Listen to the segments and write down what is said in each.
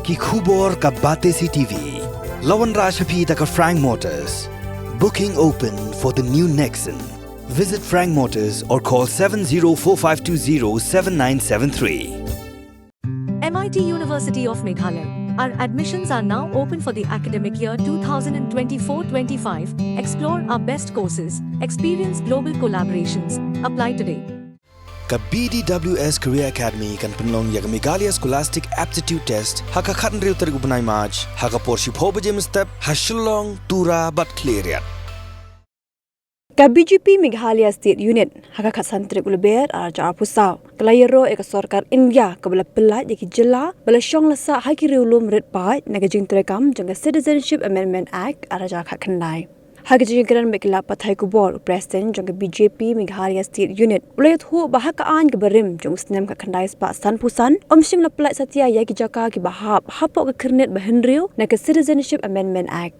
ki khubor ka bate si TV. Lawan Rashaphi taka Frank Motors. Booking open for the new Nexon. Visit Frank Motors or call 7045207973. MIT University of Meghalaya. Our admissions are now open for the academic year 2024-25. Explore our best courses, experience global collaborations. Apply today. Ka BDWS Career Academy kan penlong ya Meghalaya Scholastic Aptitude Test haka khatan riu tarik upanai March haka porship ho bajem step hashulong tura but clear. Ka BJP Meghalaya State Unit haka khasantrik ulber arja pusau kelayero ek sarkar India kabla Pyllait yaki jilla bala shong lasa haki riulum red pai naga jingtrekam janga Citizenship Amendment Act arja khakhandai haki jingkran mekla pathai kubor president janga BJP Meghalaya State Unit ulayat hu bahaka an gabarim jong snem khakhandai spa san pusan omsing la Pyllait satya yaki jaka ki bahap hapok ka khirnet bahenriu naga Citizenship Amendment Act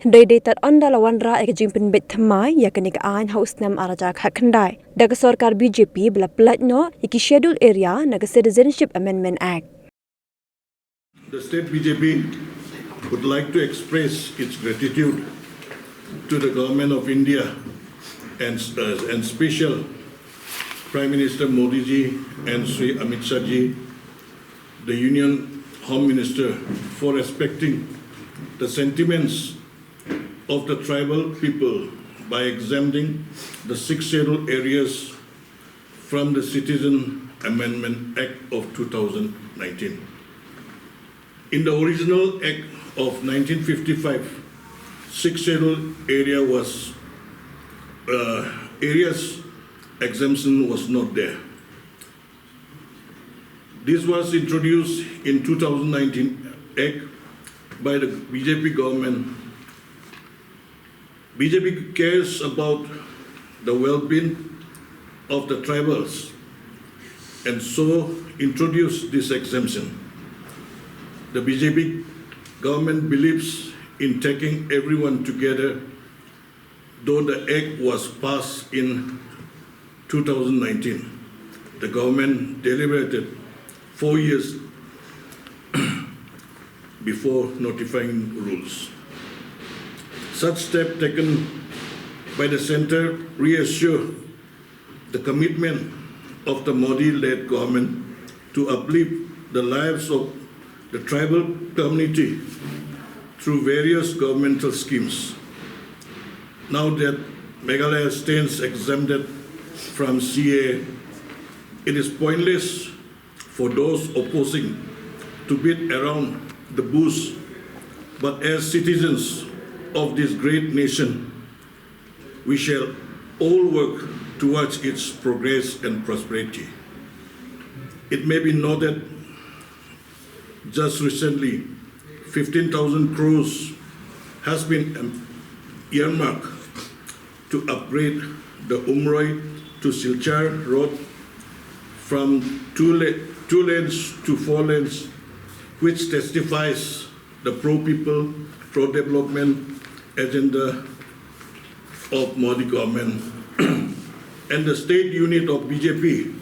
Hindai tat anda lawan ra ek jingpin bet thamai yakni ka an house nam araja khakhandai daga sarkar BJP bla Pyllait no iki schedule area naga Citizenship Amendment Act. The state BJP would like to express its gratitude to the government of India and special Prime Minister Modi ji and Sri Amit Shah ji, the Union Home Minister, for respecting the sentiments of the tribal people by exempting the 6 scheduled areas from the Citizen Amendment Act of 2019. In the original Act of 1955, 6 scheduled area was areas exemption was not there. This was introduced in 2019 Act by the BJP government. BJP cares about the well-being of the tribals and so introduced this exemption. The BJP government believes in taking everyone together, though the act was passed in 2019. The government deliberated 4 years before notifying rules. Such step taken by the centre reassure the commitment of the Modi-led government to uplift the lives of the tribal community through various governmental schemes. Now that Meghalaya stands exempted from CA, it is pointless for those opposing to beat around the bush, but as citizens of this great nation, we shall all work towards its progress and prosperity. It may be noted just recently 15,000 crores has been earmarked to upgrade the Umroi to Silchar road from 2 lanes to 4 lanes, which testifies the pro-people, pro-development agenda of Modi government. And the state unit of BJP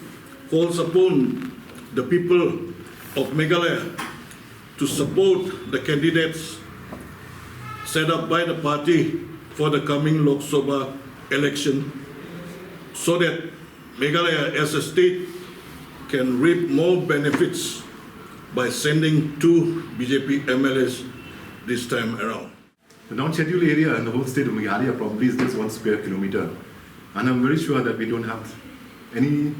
calls upon the people of Meghalaya to support the candidates set up by the party for the coming Lok Sabha election so that Meghalaya as a state can reap more benefits by sending 2 BJP MLAs this time around. The non-scheduled area in the whole state of Meghalaya probably is just 1 square kilometer. And I'm very sure that we don't have any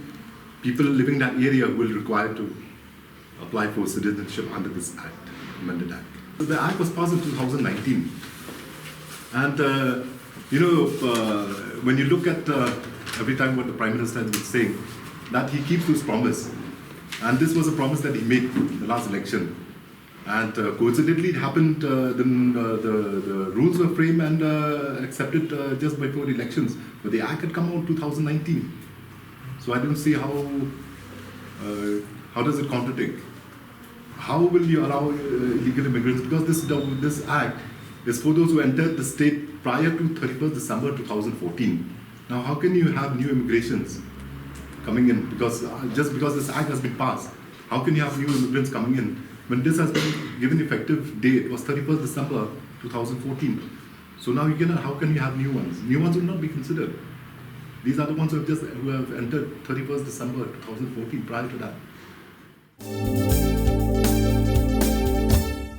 people living in that area who will require to apply for citizenship under this act, amended act. The act was passed in 2019. And, when you look at every time what the Prime Minister has been saying, that he keeps his promise. And this was a promise that he made in the last election. And coincidentally, it happened, the rules were framed and accepted just before the elections. But the act had come out in 2019. So I don't see how does it contradict? How will you allow illegal immigrants? Because this act is for those who entered the state prior to 31st December 2014. Now, how can you have new immigrations coming in? Because just because this act has been passed, how can you have new immigrants coming in when this has been given effective date was 31st December 2014. So now how can we have new ones? New ones will not be considered. These are the ones who have entered 31st December 2014 prior to that.